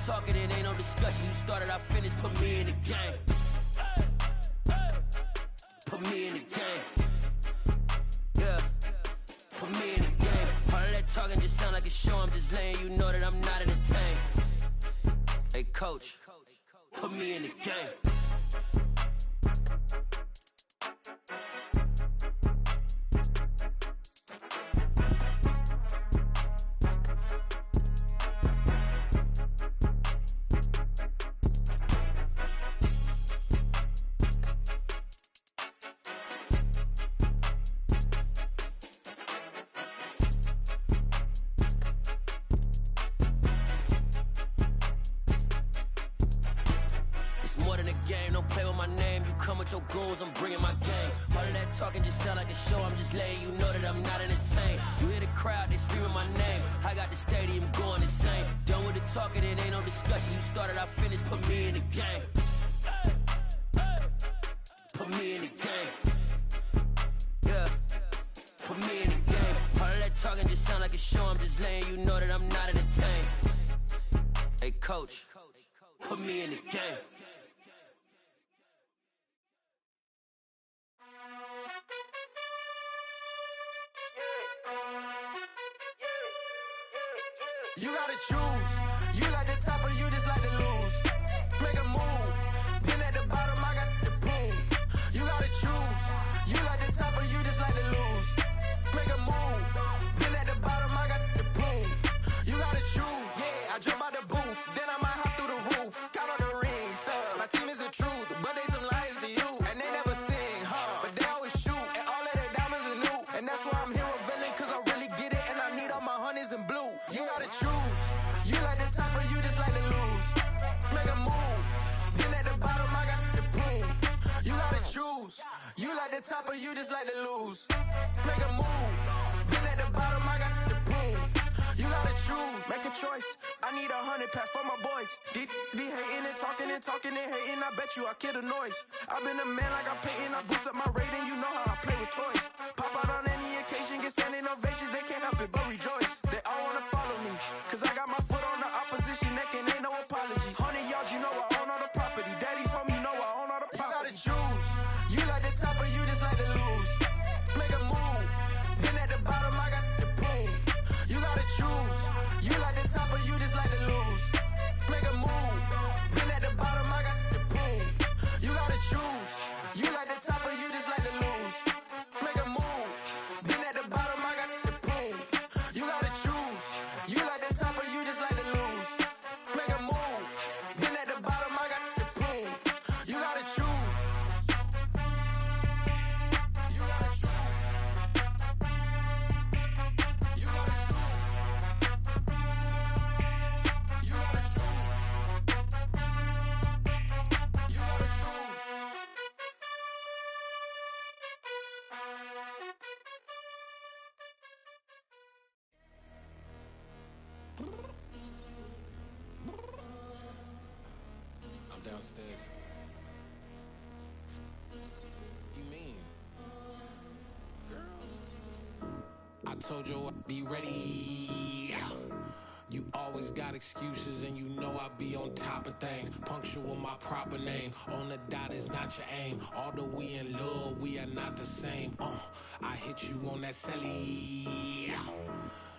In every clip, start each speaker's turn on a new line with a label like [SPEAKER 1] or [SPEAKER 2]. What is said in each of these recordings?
[SPEAKER 1] talking, it ain't no discussion. You started, I finished, put me in the game. Put me in the game. Yeah, put me in the game. All of that talking just sound like a show. I'm just letting you know that I'm not entertained. Hey coach, put me in the game. Your goals, I'm bringing my game. All of that talking just sound like a show. I'm just letting you know that I'm not entertained. You hear the crowd, they screaming my name. I got the stadium going insane. Done with the talking, it ain't no discussion. You started, I finished, put me in the game. Put me in the game. Yeah, put me in the game. All of that talking just sound like a show. I'm just letting you know that I'm not entertained. Hey coach, put me in the game.
[SPEAKER 2] You gotta choose. You like the top or you just like to lose. Make a move. Been at the bottom, I got the proof. You gotta choose. You like the top or you just like to lose. Make a move. Been at the bottom, I got the proof. You gotta choose. Yeah, I jump out the booth, then I might hop through the roof. Count all the rings, stuff. My team is the truth, but they some liars to you. And they never sing, but they always shoot. And all of their diamonds are new. And that's why I'm here revealing, cause I really get it. And I need all my honeys in blue. You gotta choose. You like the top or you just like to lose. Make a move. Been at the bottom, I got the proof. You gotta choose. You like the top or you just like to lose. Make a move. Been at the bottom, I got the proof. You gotta choose. Make a choice. I need 100 pack for my boys. Deep be hating and talking and hating. I bet you I kill the noise. I've been a man like I'm Peyton. I boost up my rating. You know how I play with toys. Pop out on any occasion, get standing ovations. They can't help it but rejoice. They all wanna follow me, cause I got my foot on the opposition neck and ain't no apologies. 100 yards, you know I own all the property. Daddy's home, you know I own all the property. You gotta choose. You like the top or you just like to lose. Make a move. Been at the bottom, I got the proof. You gotta choose. You like the top or you just like to lose. Make a move. Been at the bottom, I got the proof. You gotta choose. You like the top or you just like to lose. Make a move. Been at the bottom, I got the proof. You gotta choose. You like the top or you just like to lose. Make a move. Been at the bottom, I got the proof. You gotta choose. You gotta choose. You gotta choose. You gotta choose. You gotta choose.
[SPEAKER 3] I'm downstairs. You mean? Girl, I told you I'd be ready. You always got excuses and you know I be on top of things. Punctual my proper name. On the dot is not your aim. Although we in love, we are not the same. I hit you on that celly.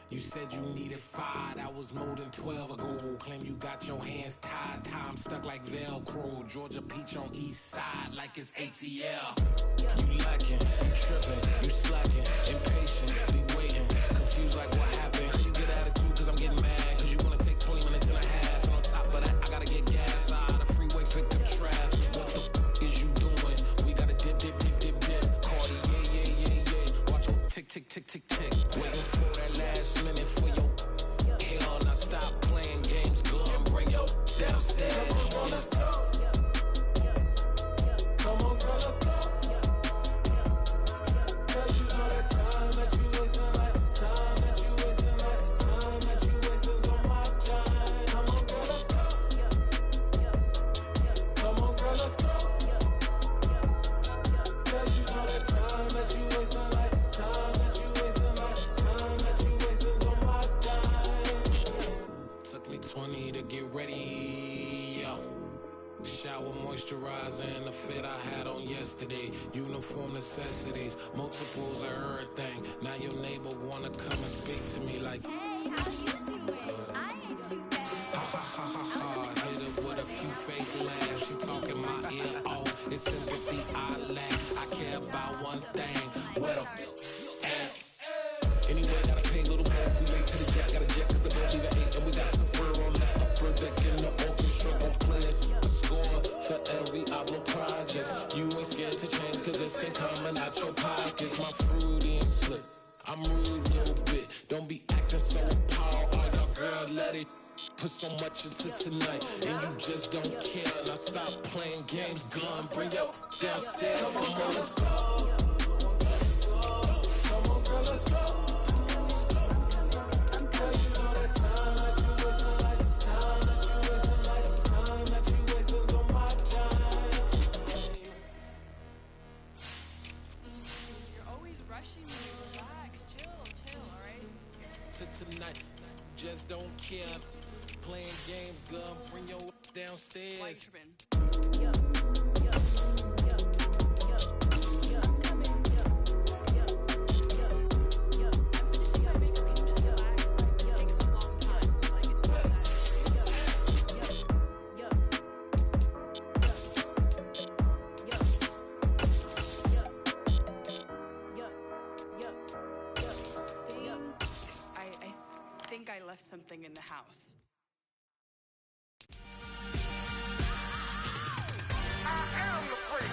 [SPEAKER 3] You said you needed 5, that was more than 12 ago. Claim you got your hands tied, time stuck like Velcro. Georgia peach on east side like it's ATL. You lacking, you tripping, you slacking, impatient, be waiting, confused like what happened. How you get attitude cause I'm getting mad, cause you wanna take 20 minutes and a half. And on top of that, I gotta get gas out of the freeway, pick up traffic. What the is you doing? We gotta dip, dip, dip, dip, dip. Cardi, yeah. Watch your tick, tick, tick, tick, tick. Waiting for that last minute for your hell. Now stop playing games, go and bring your downstairs.
[SPEAKER 2] Come on, girl, let's go. Come on, girl, let's go. Cause you know that time that you wasting, like time that you wasting, like time that you wasting on my time. Come on, girl, let's go. Come on, girl, let's go. Cause you know that time that you wasting, like time that you wasting, like time that you wasting on my time.
[SPEAKER 3] Took me 20 to get ready. shower, moisturizer, and the fit I had on yesterday. Uniform necessities, multiples of everything. Now your neighbor wanna come and speak to me like,
[SPEAKER 4] hey, how you doing? I ain't too bad.
[SPEAKER 3] ha ha ha ha ha. Hit her with a few fake laughs. She talking my ear off. It's sympathy I lack. I care about one thing. What up? Anyway, gotta pay a little more. We late to the jack, got a jet, cause the boat leave at 8. And we got some fur on the upper deck in the orchestra. Gon' play a score for every album project. You ain't scared to change, cause it's ain't coming out your pockets. My fruity and slip. I'm rude a little bit. Don't be acting so appalled. All y'all girl, let it put so much into tonight. And you just don't care. Now stop playing games, gun. Bring your downstairs. Come on, let's go. Come on, girl, let's go. Tonight, just don't care. Playing games, girl, bring your downstairs.
[SPEAKER 5] I left something in the house.
[SPEAKER 6] I am the freak.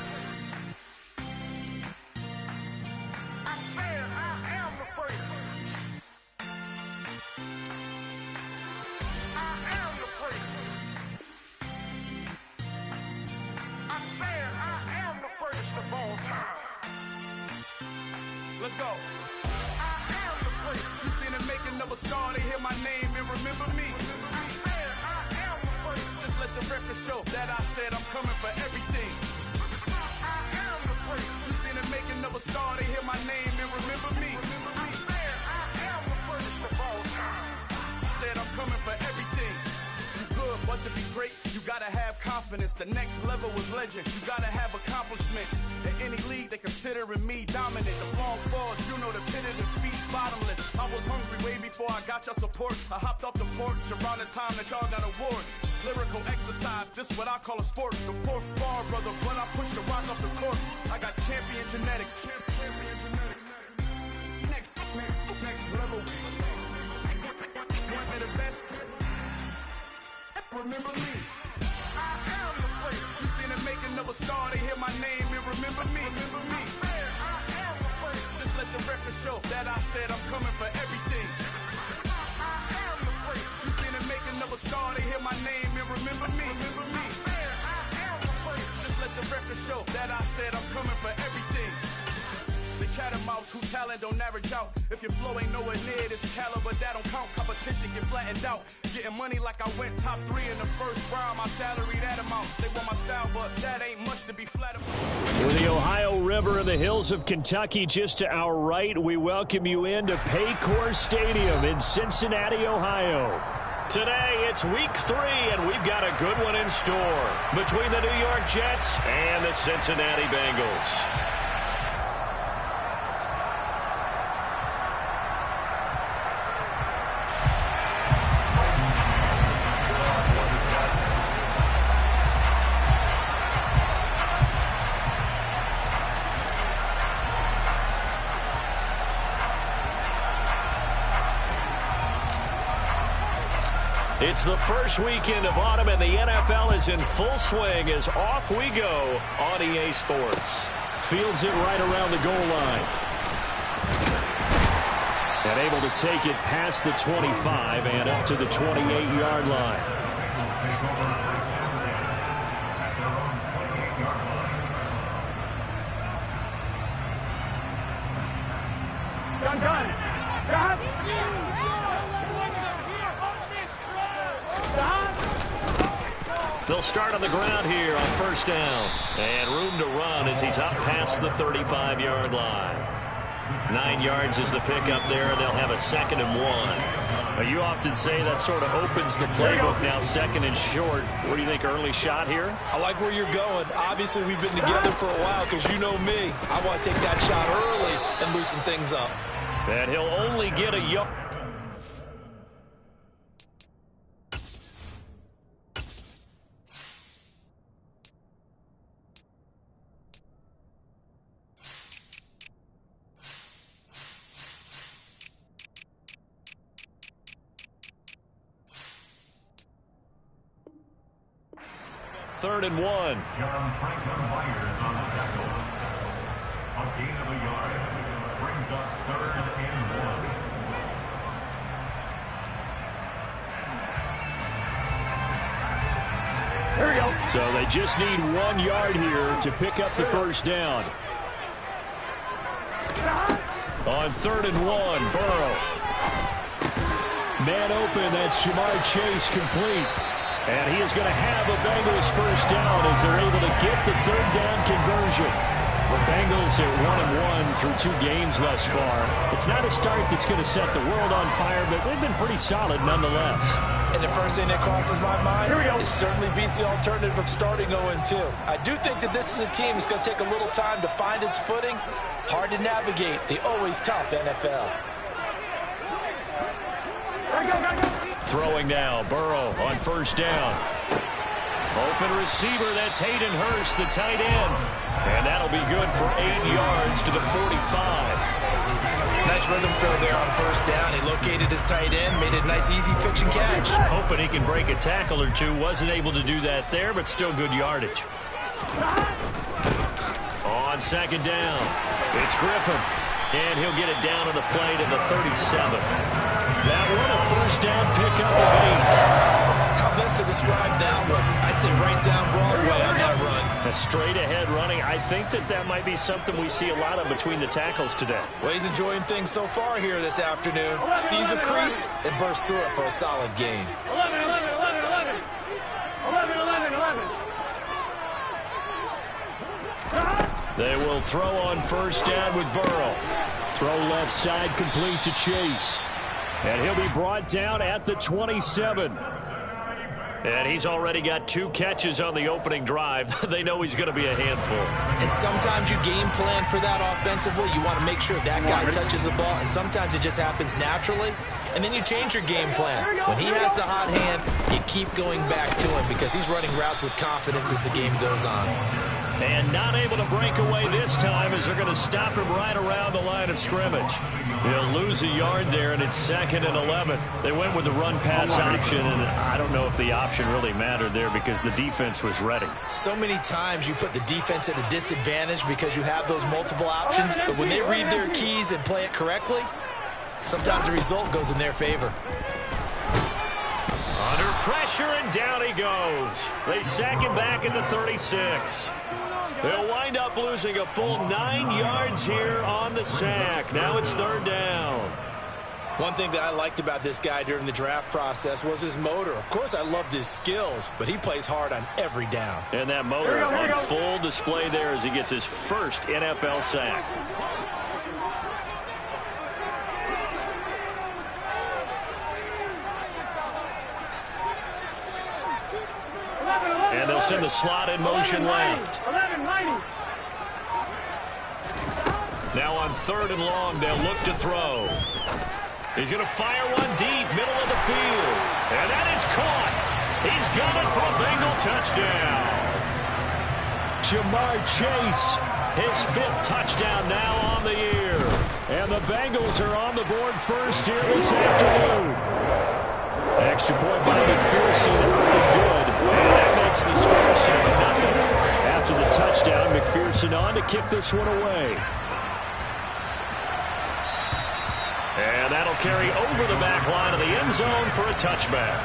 [SPEAKER 6] I said I am the freak. I am the freak. I said I am the freakest of all time.
[SPEAKER 7] Let's go. You seen the making of a star, they hear my name and remember me.
[SPEAKER 6] I said I am the freak.
[SPEAKER 7] Just let the record show that I said I'm coming for everything.
[SPEAKER 6] I am the freak.
[SPEAKER 7] You seen the making of a star, they hear my name and remember me.
[SPEAKER 6] I said I am the freakest of all time.
[SPEAKER 7] Said I'm coming for everything. You good, but to be great, you gotta have confidence. The next level was legend, you gotta have accomplishments. In any league, they considering me dominant. The long falls, you know the pit of defeat, bottomless. I was hungry way before I got your support. I hopped off the porch around the time that y'all got awards. Lyrical exercise, this what I call a sport. The fourth bar, brother, when I push the rock off the court. I got champion genetics. Champion genetics. Next level. One of the best. Remember me.
[SPEAKER 6] I am the freak.
[SPEAKER 7] You seen the making of a star, they hear my name and remember me. Remember me.
[SPEAKER 6] I said I am the freak.
[SPEAKER 7] Just let the record show that I said I'm coming for everything.
[SPEAKER 6] I am the freak.
[SPEAKER 7] You seen the making of a star, they hear my name and remember me. Remember me.
[SPEAKER 6] I said I am the freak.
[SPEAKER 7] Just let the record show that I said I'm coming for everything. The chattermouths who talent don't average out. If your flow ain't nowhere near this caliber, that don't count. Competition get flattened out. Getting money like I went top 3 in the first round. My salary that amount. They want my style, but that ain't much to be flattered.
[SPEAKER 8] With the Ohio River and the hills of Kentucky just to our right, we welcome you into Paycor Stadium in Cincinnati, Ohio. Today, it's week 3, and we've got a good one in store between the New York Jets and the Cincinnati Bengals. It's the first weekend of autumn, and the NFL is in full swing as off we go on EA Sports. Fields it right around the goal line. And able to take it past the 25 and up to the 28-yard line.
[SPEAKER 6] Done.
[SPEAKER 8] They'll start on the ground here on first down. And room to run as he's up past the 35-yard line. 9 yards is the pickup there, and they'll have a 2nd and 1. Well, you often say that sort of opens the playbook now, second and short. What do you think, early shot here?
[SPEAKER 9] I like where you're going. Obviously, we've been together for a while because you know me. I want to take that shot early and loosen things up.
[SPEAKER 8] And he'll only get a yard. Third and 1.
[SPEAKER 10] John Franklin Myers on the tackle. A gain of a yard brings up 3rd and 1.
[SPEAKER 8] Here we go. So they just need 1 yard here to pick up the first down. On 3rd and 1, Burrow. Man open, that's Jamar Chase complete. And he is going to have a Bengals first down as they're able to get the 3rd down conversion. The Bengals are 1-1 through 2 games thus far. It's not a start that's going to set the world on fire, but they've been pretty solid nonetheless.
[SPEAKER 9] And the first thing that crosses my mind, it certainly beats the alternative of starting 0-2. I do think that this is a team that's going to take a little time to find its footing. Hard to navigate the always tough NFL.
[SPEAKER 8] Throwing now, Burrow on first down. Open receiver, that's Hayden Hurst, the tight end. And that'll be good for 8 yards to the 45.
[SPEAKER 9] Nice rhythm throw there on first down. He located his tight end, made it a nice easy pitch and catch.
[SPEAKER 8] Hoping he can break a tackle or two. Wasn't able to do that there, but still good yardage. On second down, it's Griffin. And he'll get it down to the plate at the 37. That one a first down pickup of 8.
[SPEAKER 9] How best to describe that one? I'd say right down Broadway on that run.
[SPEAKER 8] A straight ahead running. I think that might be something we see a lot of between the tackles today.
[SPEAKER 9] Well, he's enjoying things so far here this afternoon. Sees a crease and bursts through it for a solid gain.
[SPEAKER 6] 11.
[SPEAKER 8] They will throw on first down with Burrow. Throw left side complete to Chase. And he'll be brought down at the 27. And he's already got 2 catches on the opening drive. They know he's going to be a handful.
[SPEAKER 9] And sometimes you game plan for that offensively. You want to make sure that guy touches the ball. And sometimes it just happens naturally. And then you change your game plan. When he has the hot hand, you keep going back to him because he's running routes with confidence as the game goes on.
[SPEAKER 8] And not able to break away this time as they're going to stop him right around the line of scrimmage. He'll lose a yard there, and it's 2nd and 11. They went with the run-pass option, and I don't know if the option really mattered there because the defense was ready.
[SPEAKER 9] So many times you put the defense at a disadvantage because you have those multiple options, but when they read their keys and play it correctly, sometimes the result goes in their favor.
[SPEAKER 8] Under pressure, and down he goes. They sack him back at the 36. They'll wind up losing a full 9 yards here on the sack. Now it's 3rd down.
[SPEAKER 9] One thing that I liked about this guy during the draft process was his motor. Of course, I loved his skills, but he plays hard on every down.
[SPEAKER 8] And that motor on full display there as he gets his first NFL sack. And they'll send the slot in motion left. Now on 3rd and long, they'll look to throw. He's going to fire one deep, middle of the field. And that is caught. He's got it for a Bengal touchdown. Jamar Chase, his 5th touchdown now on the year. And the Bengals are on the board first here this afternoon. Extra point by McPherson, good. And that makes the score 7-0. After the touchdown, McPherson on to kick this one away. And that'll carry over the back line of the end zone for a touchback.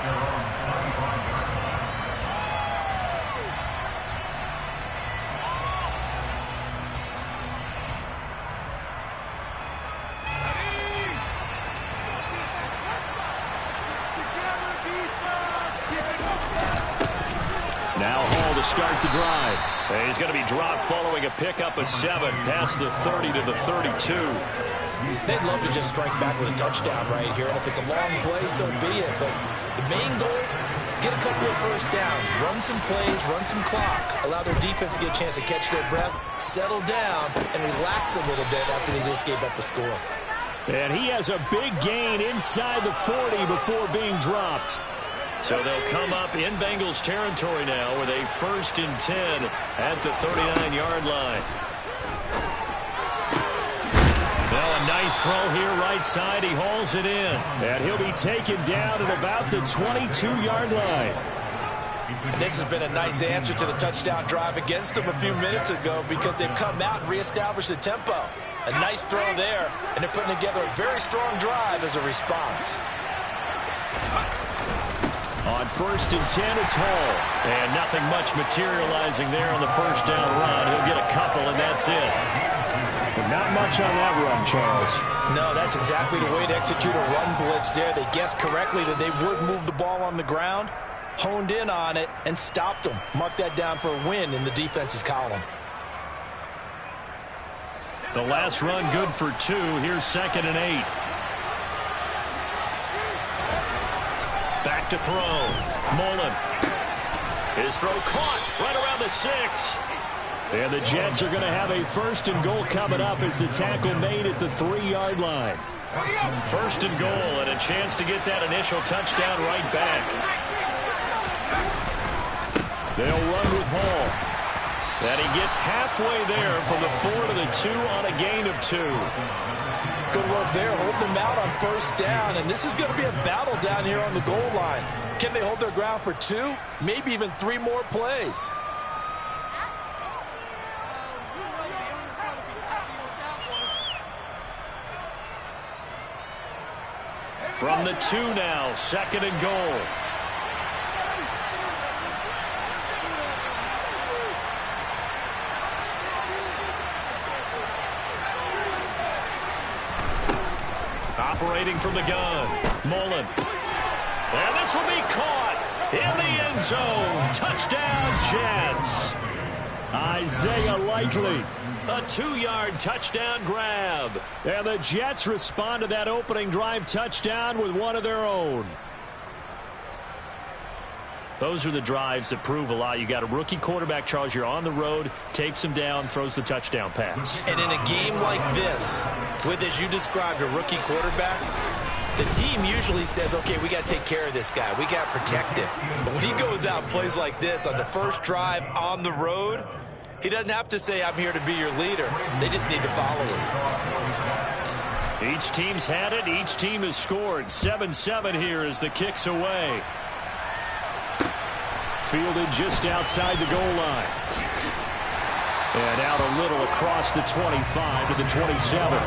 [SPEAKER 8] Now Hall to start the drive. And he's going to be dropped following a pickup of 7 past the 30 to the 32.
[SPEAKER 9] They'd love to just strike back with a touchdown right here, and if it's a long play, so be it. But the main goal, get a couple of first downs, run some plays, run some clock, allow their defense to get a chance to catch their breath, settle down, and relax a little bit after they just gave up a score.
[SPEAKER 8] And he has a big gain inside the 40 before being dropped. So they'll come up in Bengals territory now with a 1st and 10 at the 39-yard line. Now a nice throw here right side. He hauls it in. And he'll be taken down at about the 22-yard line.
[SPEAKER 9] And this has been a nice answer to the touchdown drive against them a few minutes ago because they've come out and reestablished the tempo. A nice throw there, and they're putting together a very strong drive as a response.
[SPEAKER 8] On 1st and 10, it's Hall. And nothing much materializing there on the first down run. He'll get a couple, and that's it. But not much on that run, Charles.
[SPEAKER 9] No, that's exactly the way to execute a run blitz there. They guessed correctly that they would move the ball on the ground, honed in on it, and stopped them. Mark that down for a win in the defense's column.
[SPEAKER 8] The last run good for 2. Here's 2nd and 8. Back to throw. Mullen. His throw caught right around the 6. And the Jets are going to have a 1st and goal coming up as the tackle made at the 3-yard line. 1st and goal and a chance to get that initial touchdown right back. They'll run with Hall. And he gets halfway there from the 4 to the 2 on a gain of 2.
[SPEAKER 9] Good work there, holding them out on 1st down, and this is going to be a battle down here on the goal line. Can they hold their ground for 2, maybe even 3 more plays?
[SPEAKER 8] From the 2 now, 2nd and goal. Operating from the gun, Mullen. And this will be caught in the end zone. Touchdown, Jets. Isaiah Likely. A 2-yard touchdown grab. And the Jets respond to that opening drive touchdown with one of their own. Those are the drives that prove a lot. You got a rookie quarterback, Charles. You're on the road, takes him down, throws the touchdown pass.
[SPEAKER 9] And in a game like this, with, as you described, a rookie quarterback, the team usually says, okay, we got to take care of this guy. We got to protect him. But when he goes out and plays like this on the first drive on the road, he doesn't have to say, I'm here to be your leader. They just need to follow him.
[SPEAKER 8] Each team's had it. Each team has scored. 7-7 here as the kick's away. Fielded just outside the goal line. And out a little across the 25 to the 27.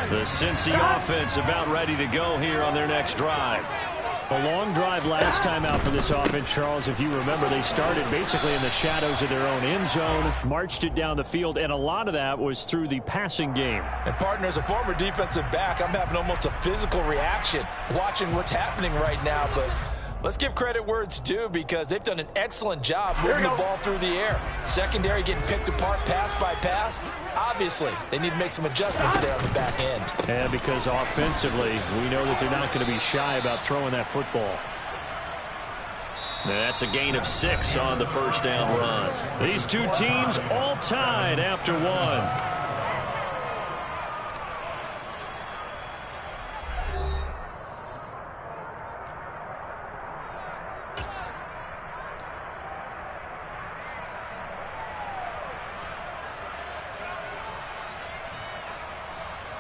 [SPEAKER 8] The Cincy offense about ready to go here on their next drive. A long drive last time out for this offense, Charles. If you remember, they started basically in the shadows of their own end zone, marched it down the field, and a lot of that was through the passing game.
[SPEAKER 9] And, partner, as a former defensive back, I'm having almost a physical reaction watching what's happening right now. But let's give credit where it's due because they've done an excellent job moving the ball through the air. Secondary getting picked apart pass by pass. Obviously, they need to make some adjustments there on the back end.
[SPEAKER 8] And because offensively, we know that they're not going to be shy about throwing that football. And that's a gain of 6 on the first down run. These two teams all tied after one.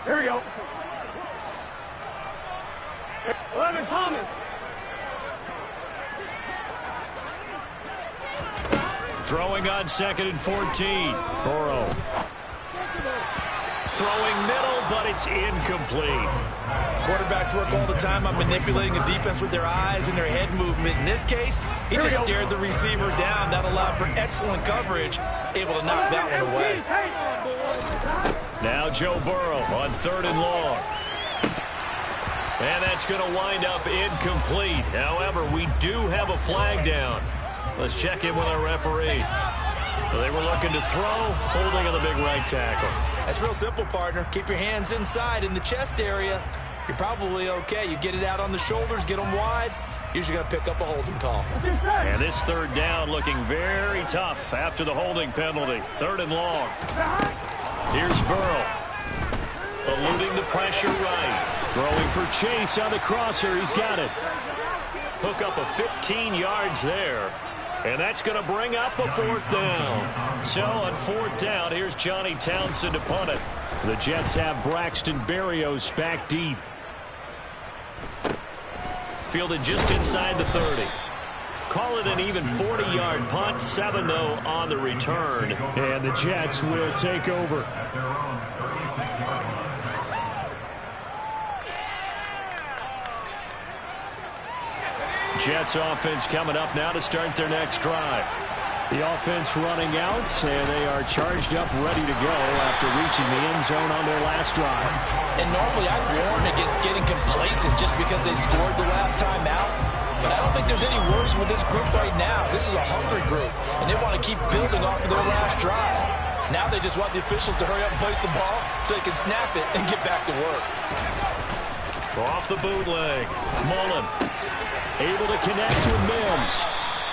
[SPEAKER 6] Here we go. 11, Thomas.
[SPEAKER 8] Throwing on 2nd and 14. Burrow. Throwing middle, but it's incomplete.
[SPEAKER 9] Quarterbacks work all the time on manipulating a defense with their eyes and their head movement. In this case, he just stared the receiver down. That allowed for excellent coverage, able to knock that one away.
[SPEAKER 8] Now Joe Burrow on 3rd and long. And that's going to wind up incomplete. However, we do have a flag down. Let's check in with our referee. So they were looking to throw, holding on the big right tackle.
[SPEAKER 9] That's real simple, partner. Keep your hands inside in the chest area. You're probably okay. You get it out on the shoulders, get them wide. Usually going to pick up a holding call.
[SPEAKER 8] And this third down looking very tough after the holding penalty. 3rd and long. Here's Burrow. Eluding the pressure right. Throwing for Chase on the crosser. He's got it. Hook up a 15 yards there. And that's going to bring up a 4th down. So on 4th down, here's Johnny Townsend to punt it. The Jets have Braxton Berrios back deep. Fielded just inside the 30. Call it an even 40-yard punt. 7, though, on the return. And the Jets will take over. Jets offense coming up now to start their next drive. The offense running out, and they are charged up, ready to go after reaching the end zone on their last drive.
[SPEAKER 9] And normally I'd warn against getting complacent just because they scored the last time out. But I don't think there's any worries with this group right now. This is a hungry group, and they want to keep building off of their last drive. Now they just want the officials to hurry up and place the ball so they can snap it and get back to work.
[SPEAKER 8] Off the bootleg. Mullen able to connect with Mims.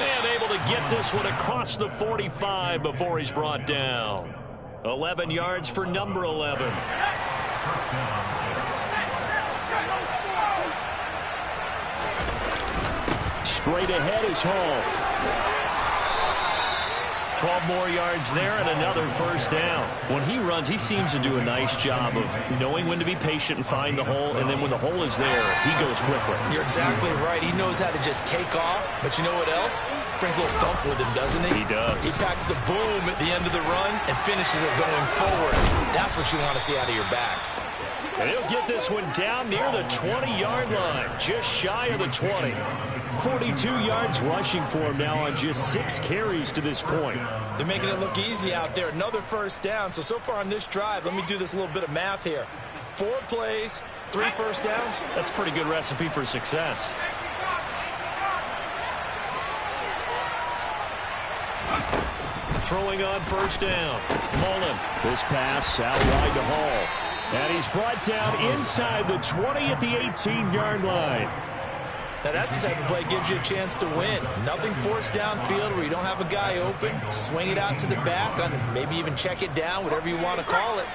[SPEAKER 8] And able to get this one across the 45 before he's brought down. 11 yards for number 11. Straight ahead is Hall. 12 more yards there and another 1st down. When he runs, he seems to do a nice job of knowing when to be patient and find the hole, and then when the hole is there, he goes quickly.
[SPEAKER 9] You're exactly right. He knows how to just take off, but you know what else? Brings a little thump with him, doesn't he?
[SPEAKER 8] He does.
[SPEAKER 9] He packs the boom at the end of the run and finishes it going forward. That's what you want to see out of your backs.
[SPEAKER 8] And he'll get this one down near the 20-yard line, just shy of the 20. 42 yards rushing for him now on just 6 carries to this point.
[SPEAKER 9] They're making it look easy out there. Another 1st down. So far on this drive, let me do this little bit of math here. 4 plays, 3 1st downs.
[SPEAKER 8] That's a pretty good recipe for success. Throwing on 1st down. Mullen. This pass out wide to Hall. And he's brought down inside the 20 at the 18-yard line.
[SPEAKER 9] Now that's the type of play that gives you a chance to win. Nothing forced downfield where you don't have a guy open. Swing it out to the back, maybe even check it down, whatever you want to call it.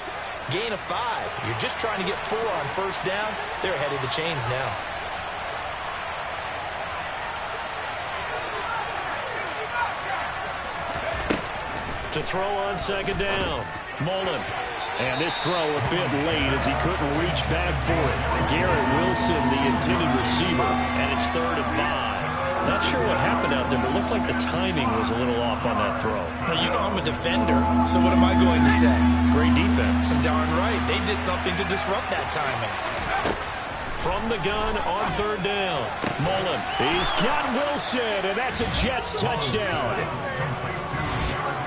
[SPEAKER 9] Gain of 5. You're just trying to get 4 on 1st down. They're ahead of the chains now.
[SPEAKER 8] To throw on 2nd down. Mullen. And this throw a bit late as he couldn't reach back for it. Garrett Wilson, the intended receiver, and it's 3rd and 5. Not sure what happened out there, but it looked like the timing was a little off on that throw.
[SPEAKER 9] Now, you know I'm a defender, so what am I going to say?
[SPEAKER 8] Great defense.
[SPEAKER 9] Darn right. They did something to disrupt that timing.
[SPEAKER 8] From the gun on 3rd down. Mullen. He's got Wilson, and that's a Jets touchdown.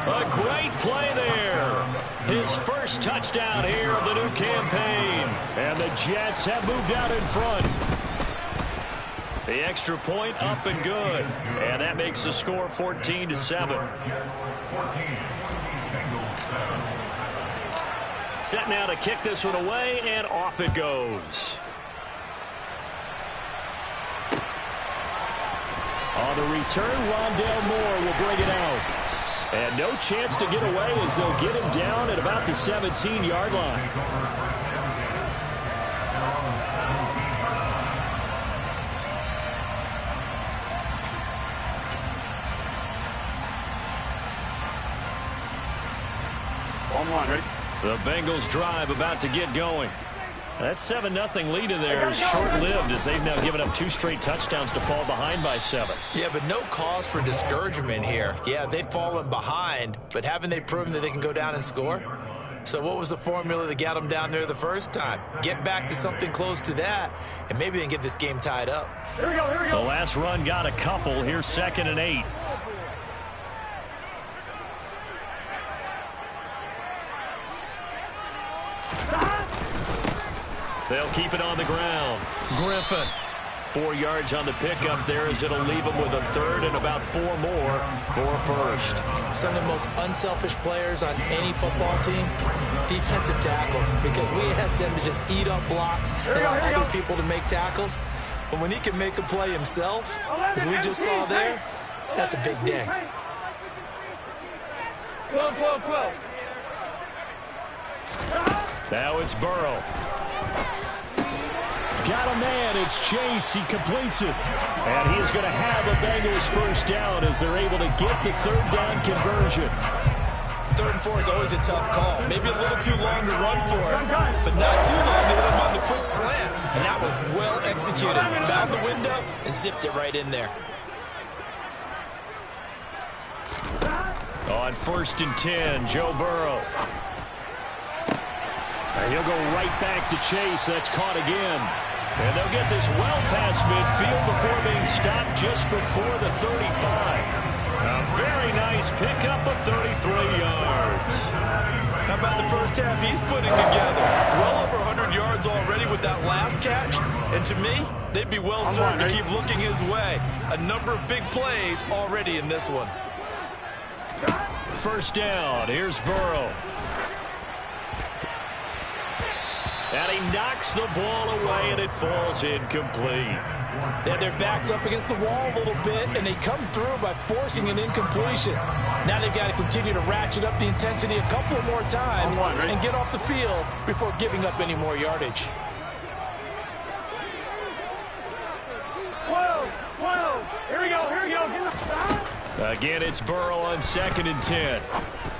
[SPEAKER 8] A great play there. His 1st touchdown here of the new campaign. And the Jets have moved out in front. The extra point up and good. And that makes the score 14-7. Set now to kick this one away, and off it goes. On the return, Rondale Moore will bring it out. And no chance to get away as they'll get him down at about the 17-yard line. The Bengals drive about to get going. That 7-0 lead in there is short-lived as they've now given up 2 straight touchdowns to fall behind by 7.
[SPEAKER 9] Yeah, but no cause for discouragement here. Yeah, they've fallen behind, but haven't they proven that they can go down and score? So what was the formula that got them down there the first time? Get back to something close to that, and maybe they can get this game tied up.
[SPEAKER 8] Here we go. The last run got a couple. Here's 2nd and 8. They'll keep it on the ground. Griffin. 4 yards on the pickup there as it'll leave him with a third and about 4 more for first.
[SPEAKER 9] Some of the most unselfish players on any football team, defensive tackles, because we ask them to just eat up blocks and allow other people to make tackles. But when he can make a play himself, as we just saw there, that's a big day.
[SPEAKER 8] Now it's Burrow. Got a man. It's Chase. He completes it. And he is going to have a Bengals first down as they're able to get the third down conversion.
[SPEAKER 9] 3rd and 4 is always a tough call. Maybe a little too long to run for it, but not too long to hit him on the quick slant. And that was well executed. Found the window and zipped it right in there.
[SPEAKER 8] On 1st and 10, Joe Burrow. And he'll go right back to Chase. That's caught again. And they'll get this well past midfield before being stopped just before the 35. A very nice pickup of 33 yards.
[SPEAKER 9] How about the first half he's putting together? Well over 100 yards already with that last catch. And to me, they'd be well served to keep looking his way. A number of big plays already in this one.
[SPEAKER 8] First down. Here's Burrow. And he knocks the ball away, and it falls incomplete.
[SPEAKER 9] They had their backs up against the wall a little bit, and they come through by forcing an incompletion. Now they've got to continue to ratchet up the intensity a couple of more times and get off the field before giving up any more yardage.
[SPEAKER 6] 12. Here we go.
[SPEAKER 8] Again, it's Burrow on 2nd and 10.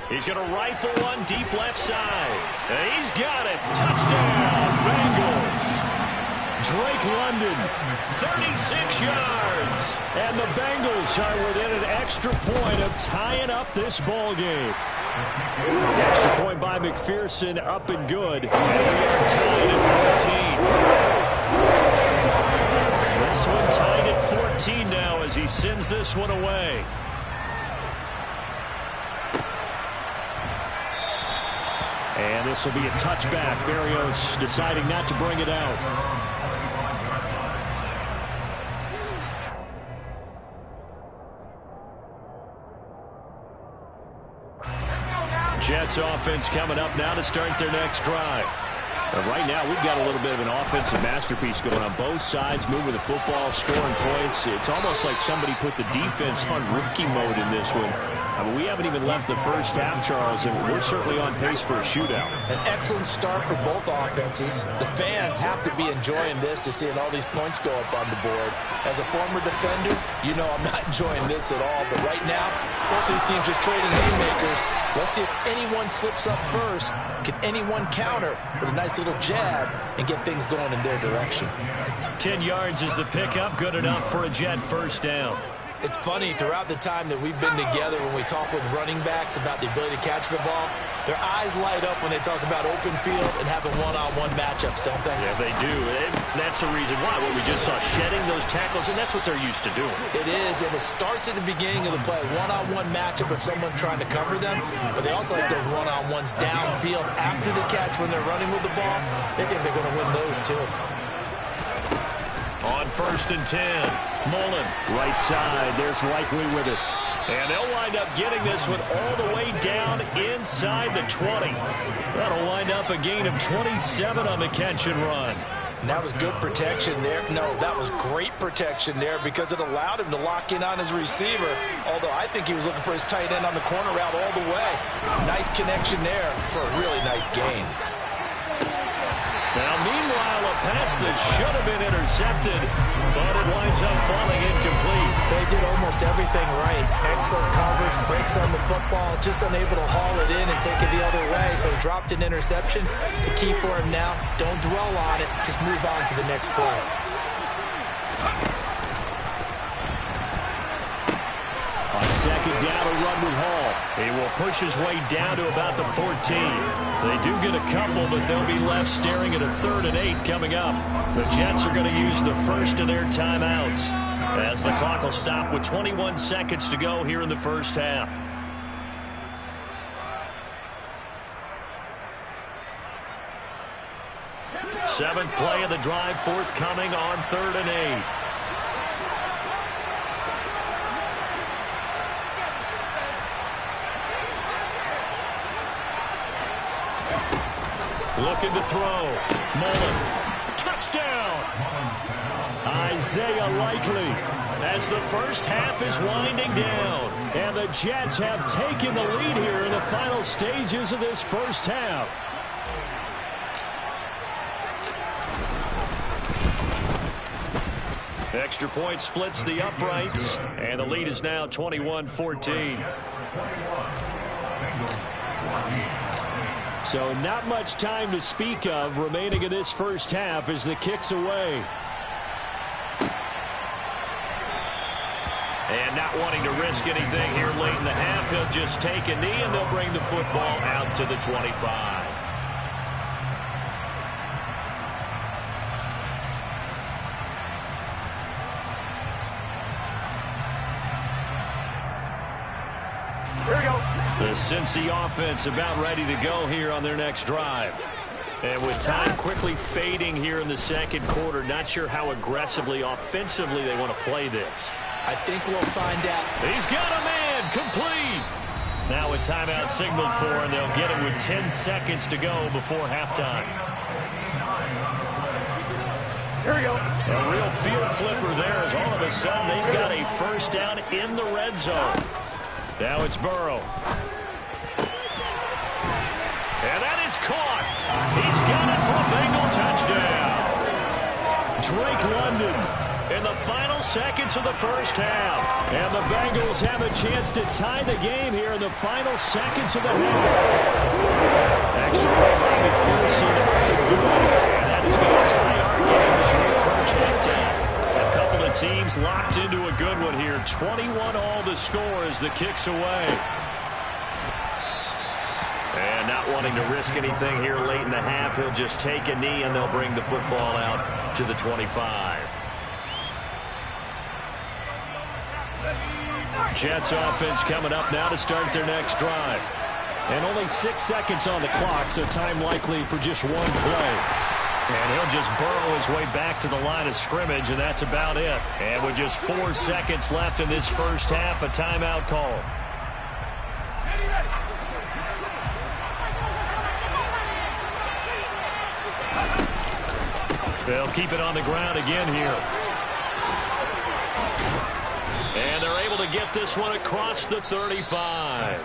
[SPEAKER 8] He's going to rifle one deep left side. And he's got it. Touchdown, Bengals. Drake London, 36 yards. And the Bengals are within an extra point of tying up this ball game. Extra point by McPherson, up and good. And we are tied at 14. This one tied at 14 now as he sends this one away. And this will be a touchback. Berrios deciding not to bring it out. Jets offense coming up now to start their next drive. Right now, we've got a little bit of an offensive masterpiece going on both sides, moving the football, scoring points. It's almost like somebody put the defense on rookie mode in this one. I mean, we haven't even left the first half, Charles, and we're certainly on pace for a shootout.
[SPEAKER 9] An excellent start for both offenses. The fans have to be enjoying this to seeing all these points go up on the board. As a former defender, you know I'm not enjoying this at all. But right now, both these teams just trading haymakers. Let's see if anyone slips up first. Can anyone counter with a nice little jab and get things going in their direction?
[SPEAKER 8] 10 yards is the pickup. Good enough for a Jet first down.
[SPEAKER 9] It's funny, throughout the time that we've been together when we talk with running backs about the ability to catch the ball, their eyes light up when they talk about open field and having one-on-one matchups, don't they?
[SPEAKER 8] Yeah, they do. And that's the reason why. What we just saw, shedding those tackles, and that's what they're used to doing.
[SPEAKER 9] It is, and it starts at the beginning of the play. One-on-one matchup if someone's trying to cover them, but they also like those one-on-ones downfield after the catch when they're running with the ball. They think they're going to win those, too.
[SPEAKER 8] On 1st and 10, Mullen, right side. There's Likely with it. And they'll wind up getting this one all the way down inside the 20. That'll wind up a gain of 27 on the catch and run.
[SPEAKER 9] And that was good protection there. No, that was great protection there because it allowed him to lock in on his receiver, although I think he was looking for his tight end on the corner route all the way. Nice connection there for a really nice gain.
[SPEAKER 8] Now, meanwhile, a pass that should have been intercepted, but it winds up falling incomplete.
[SPEAKER 9] They did almost everything right. Excellent coverage, breaks on the football, just unable to haul it in and take it the other way, so he dropped an interception. The key for him now, don't dwell on it, just move on to the next play.
[SPEAKER 8] On 2nd down, a run with Hall. He will push his way down to about the 14. They do get a couple, but they'll be left staring at a 3rd and 8 coming up. The Jets are going to use the first of their timeouts as the clock will stop with 21 seconds to go here in the first half. Seventh play of the drive forthcoming on 3rd and 8. Looking to throw. Mullen. Touchdown! Isaiah Likely as the first half is winding down. And the Jets have taken the lead here in the final stages of this first half. Extra point splits the uprights, and the lead is now 21-14. So not much time to speak of remaining in this first half as the kick's away. And not wanting to risk anything here late in the half, he'll just take a knee and they'll bring the football out to the 25. The Cincy offense about ready to go here on their next drive. And with time quickly fading here in the second quarter, not sure how aggressively, offensively they want to play this.
[SPEAKER 9] I think we'll find out.
[SPEAKER 8] He's got a man, complete. Now a timeout signaled for, and they'll get it with 10 seconds to go before halftime.
[SPEAKER 6] Here we go.
[SPEAKER 8] A real field flipper there as all of a sudden they've got a first down in the red zone. Now it's Burrow. And that is caught. He's got it for a Bengal touchdown. Drake London in the final seconds of the first half. And the Bengals have a chance to tie the game here in the final seconds of the half. Extra point by McPherson up the good. And that is going to tie our game as we approach halftime. A couple of teams locked into a good one here. 21 all the score as the kick's away. And not wanting to risk anything here late in the half, he'll just take a knee and they'll bring the football out to the 25. Jets offense coming up now to start their next drive. And only 6 seconds on the clock, so time likely for just one play. And he'll just burrow his way back to the line of scrimmage, and that's about it. And with just 4 seconds left in this first half, a timeout call. They'll keep it on the ground again here. And they're able to get this one across the 35.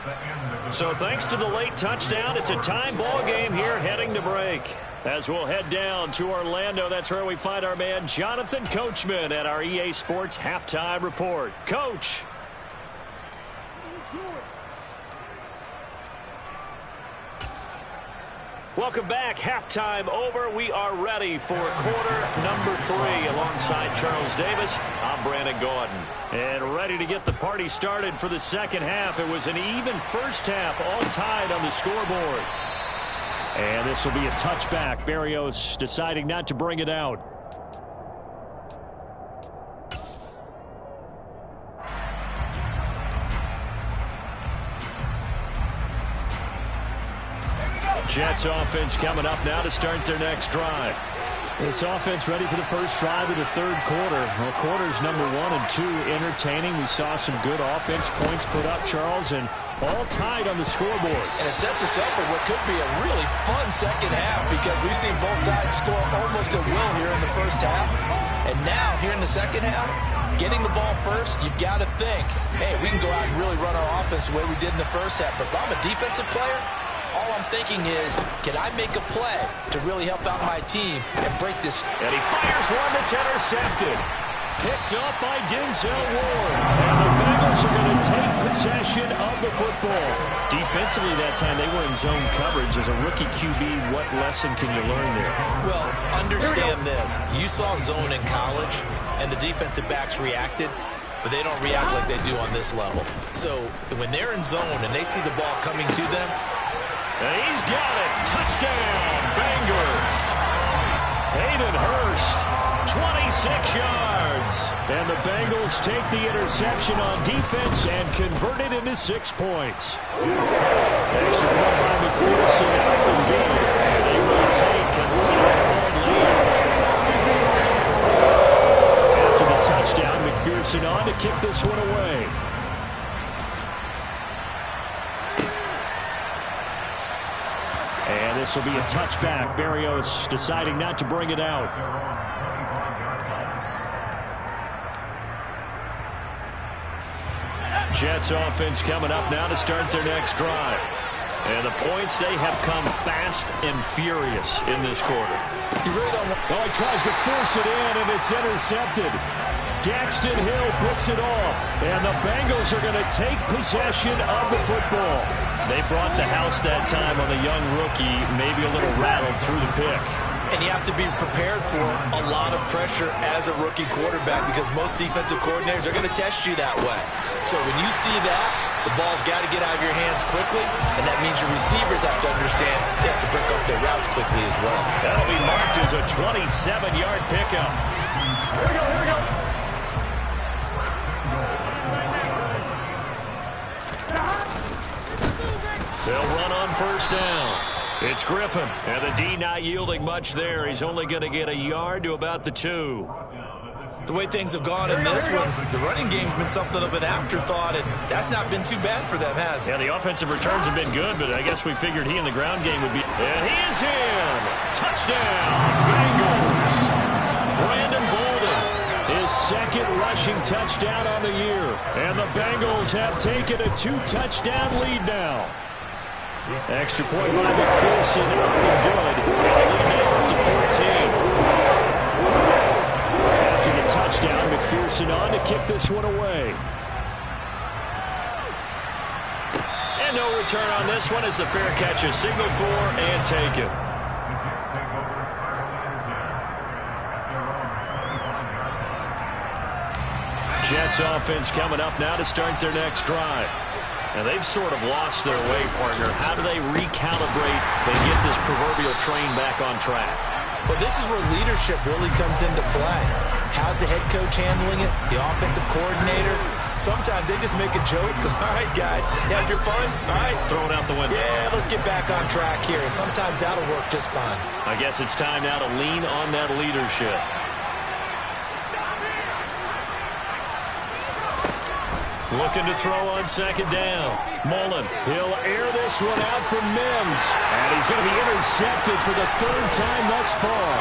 [SPEAKER 8] So thanks to the late touchdown, it's a tie ball game here heading to break. As we'll head down to Orlando, that's where we find our man Jonathan Coachman at our EA Sports Halftime Report. Coach. Welcome back. Halftime over. We are ready for quarter number 3 alongside Charles Davis. I'm Brandon Gordon. And ready to get the party started for the second half. It was an even first half, all tied on the scoreboard. And this will be a touchback. Berrios deciding not to bring it out. Jets offense coming up now to start their next drive. This offense ready for the first drive of the third quarter. Well, quarters number 1 and 2 entertaining. We saw some good offense points put up, Charles, and all tied on the scoreboard.
[SPEAKER 9] And it sets us up for what could be a really fun second half because we've seen both sides score almost at will here in the first half. And now, here in the second half, getting the ball first, you've got to think, hey, we can go out and really run our offense the way we did in the first half. But if I'm a defensive player, all I'm thinking is, can I make a play to really help out my team and break this?
[SPEAKER 8] And he fires one that's intercepted. Picked up by Denzel Ward. And the Bengals are going to take possession of the football. Defensively that time, they were in zone coverage. As a rookie QB, what lesson can you learn there?
[SPEAKER 9] Well, understand this. You saw zone in college, and the defensive backs reacted, but they don't react like they do on this level. So when they're in zone and they see the ball coming to them,
[SPEAKER 8] and he's got it. Touchdown, Bengals. Hayden Hurst, 26 yards. And the Bengals take the interception on defense and convert it into 6 points. Extra point by McPherson out the game. And they will take a 7-point lead McPherson on to kick this one away. And this will be a touchback. Berrios deciding not to bring it out. Jets offense coming up now to start their next drive. And the points, they have come fast and furious in this quarter. Well, he tries to force it in, and it's intercepted. Daxton Hill picks it off, and the Bengals are going to take possession of the football. They brought the house that time on the young rookie, maybe a little rattled through the pick.
[SPEAKER 9] And you have to be prepared for a lot of pressure as a rookie quarterback because most defensive coordinators are going to test you that way. So when you see that, the ball's got to get out of your hands quickly, and that means your receivers have to understand they have to break up their routes quickly as well.
[SPEAKER 8] That'll be marked as a 27-yard pickup.
[SPEAKER 6] Here we go, here we go.
[SPEAKER 8] They'll run on first down. It's Griffin, and the D not yielding much there. He's only going to get a yard to about the 2.
[SPEAKER 9] The way things have gone in this one, the running game's been something of an afterthought, and that's not been too bad for them, has it?
[SPEAKER 8] Yeah, the offensive returns have been good, but I guess we figured he in the ground game would be. And he is in. Touchdown, Bengals. Brandon Bolden, his second rushing touchdown on the year. And the Bengals have taken a 2-touchdown lead now. Extra point by McPherson, up and good. And the lead now up to 14. After the touchdown, McPherson on to kick this one away. And no return on this one as the fair catch is signaled for and taken. Jets offense coming up now to start their next drive. And they've sort of lost their way, partner. How do they recalibrate and get this proverbial train back on track?
[SPEAKER 9] Well, this is where leadership really comes into play. How's the head coach handling it? The offensive coordinator? Sometimes they just make a joke. All right, guys, you had your fun? All right.
[SPEAKER 8] Throw it out the window.
[SPEAKER 9] Yeah, let's get back on track here. And sometimes that'll work just fine.
[SPEAKER 8] I guess it's time now to lean on that leadership. Looking to throw on second down. Mullen, he'll air this one out for Mims. And he's going to be intercepted for the third time thus far.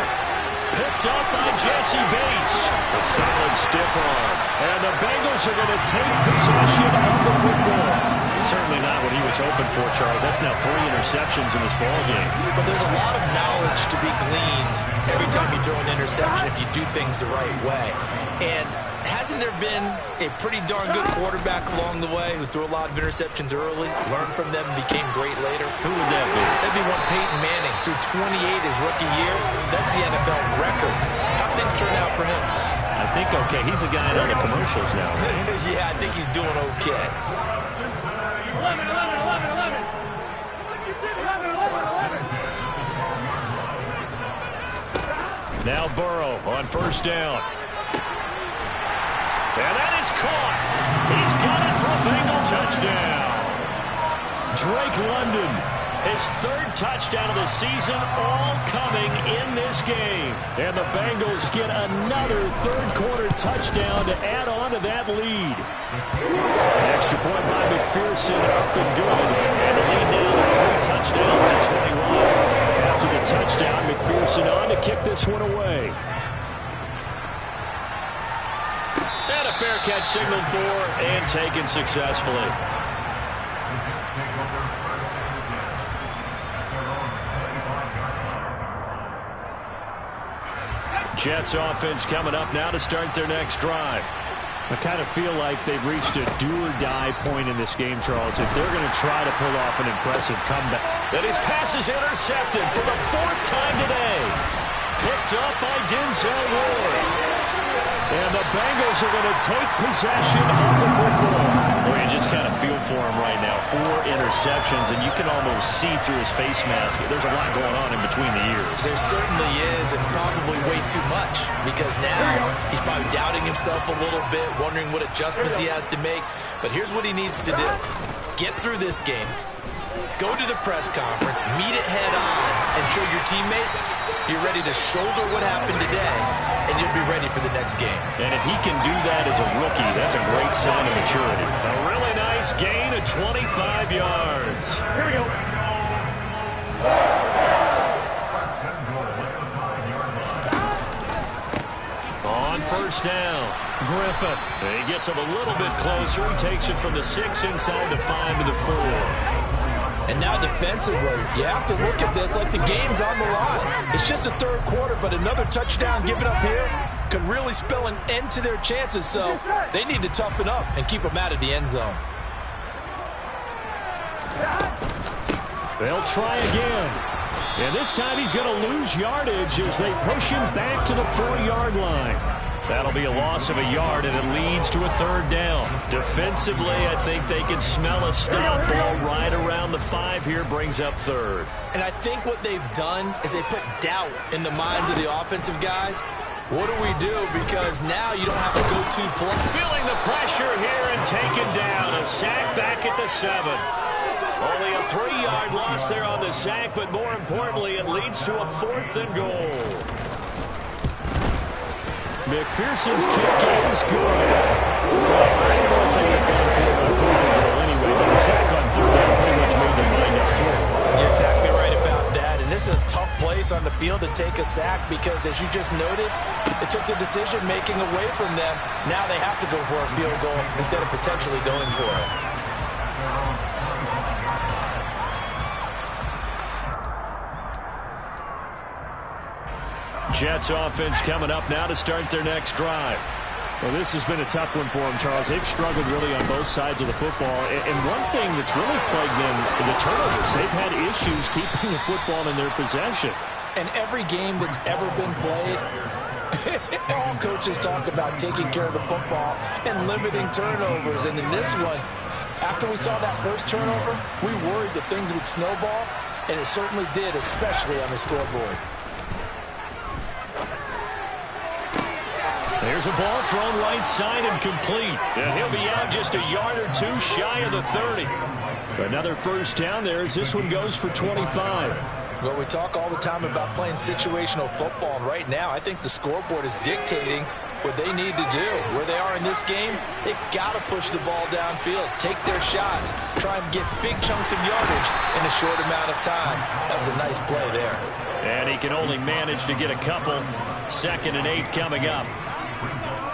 [SPEAKER 8] Picked up by Jesse Bates. A solid stiff arm. And the Bengals are going to take possession of the football. Certainly not what he was hoping for, Charles. That's now 3 interceptions in this ballgame.
[SPEAKER 9] But there's a lot of knowledge to be gleaned every time you throw an interception if you do things the right way. And hasn't there been a pretty darn good quarterback along the way who threw a lot of interceptions early, learned from them, and became great later?
[SPEAKER 8] Who would that be?
[SPEAKER 9] That'd be one Peyton Manning. Threw 28 his rookie year. That's the NFL record. How things turn out for him?
[SPEAKER 8] I think okay. He's a guy on the commercials now, right?
[SPEAKER 9] Yeah, I think he's doing okay.
[SPEAKER 6] 11.
[SPEAKER 8] Now Burrow on first down. And that is caught. He's got it for a Bengal touchdown. Drake London, his 3rd touchdown of the season, all coming in this game. And the Bengals get another 3rd quarter touchdown to add on to that lead. Extra point by McPherson, up and good. And the lead now to 3 touchdowns at 21. After the touchdown, McPherson on to kick this one away. And a fair catch signaled for and taken successfully. Jets offense coming up now to start their next drive. I kind of feel like they've reached a do-or-die point in this game, Charles, if they're going to try to pull off an impressive comeback. And his pass is intercepted for the 4th time today. Picked up by Denzel Ward. And the Bengals are going to take possession of the football. Well, you just kind of feel for him right now. 4 interceptions, and you can almost see through his face mask. There's a lot going on in between the ears.
[SPEAKER 9] There certainly is, and probably way too much, because now he's probably doubting himself a little bit, wondering what adjustments he has to make. But here's what he needs to do. Get through this game, go to the press conference, meet it head on, and show your teammates You're ready to shoulder what happened today, and you'll be ready for the next game.
[SPEAKER 8] And if he can do that as a rookie, that's a great sign of maturity. A really nice gain of 25 yards.
[SPEAKER 6] Here we go.
[SPEAKER 8] On first down, Griffin. He gets him a little bit closer. He takes it from the 6 inside the 5 to the 4.
[SPEAKER 9] And now defensively, you have to look at this like the game's on the line. It's just the third quarter, but another touchdown given up here could really spell an end to their chances, so they need to toughen up and keep them out of the end zone.
[SPEAKER 8] They'll try again. And this time he's going to lose yardage as they push him back to the 4-yard line. That'll be a loss of a yard, and it leads to a third down. Defensively, I think they can smell a stop ball right around the 5 here, brings up third.
[SPEAKER 9] And I think what they've done is they put doubt in the minds of the offensive guys. What do we do? Because now you don't have to go too play.
[SPEAKER 8] Feeling the pressure here and taken down. A sack back at the 7. Only a 3-yard loss there on the sack, but more importantly, it leads to a 4th and goal. McPherson's kick is good. I don't know if they would have gone for it on 4th and goal anyway, but the sack on 3rd down pretty much made their mind up for it.
[SPEAKER 9] You're exactly right about that, and this is a tough place on the field to take a sack because, as you just noted, it took the decision-making away from them. Now they have to go for a field goal instead of potentially going for it.
[SPEAKER 8] Jets offense coming up now to start their next drive. Well, this has been a tough one for them, Charles. They've struggled really on both sides of the football. And one thing that's really plagued them, the turnovers. They've had issues keeping the football in their possession.
[SPEAKER 9] And every game that's ever been played, all coaches talk about taking care of the football and limiting turnovers. And in this one, after we saw that first turnover, we worried that things would snowball, and it certainly did, especially on the scoreboard.
[SPEAKER 8] There's a ball thrown right side and complete. And he'll be out just a yard or 2 shy of the 30. Another first down there as this one goes for 25.
[SPEAKER 9] Well, we talk all the time about playing situational football, and right now I think the scoreboard is dictating what they need to do. Where they are in this game, they've got to push the ball downfield, take their shots, try and get big chunks of yardage in a short amount of time. That was a nice play there.
[SPEAKER 8] And he can only manage to get a couple. 2nd and 8 coming up.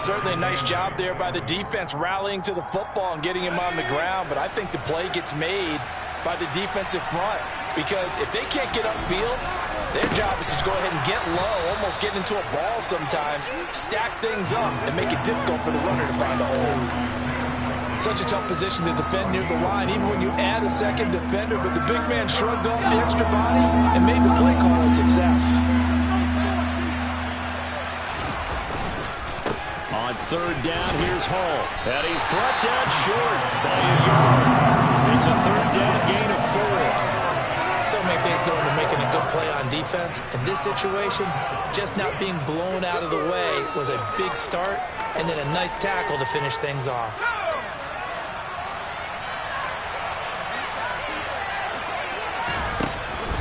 [SPEAKER 9] Certainly a nice job there by the defense rallying to the football and getting him on the ground, but I think the play gets made by the defensive front because if they can't get upfield, their job is to go ahead and get low, almost get into a ball sometimes, stack things up, and make it difficult for the runner to find a hole. Such a tough position to defend near the line, even when you add a second defender, but the big man shrugged off the extra body and made the play call a success.
[SPEAKER 8] On 3rd down, here's Hall. And he's brought down short by a yard. It's a 3rd down gain of 4.
[SPEAKER 9] So many things go into making a good play on defense. In this situation, just not being blown out of the way was a big start, and then a nice tackle to finish things off.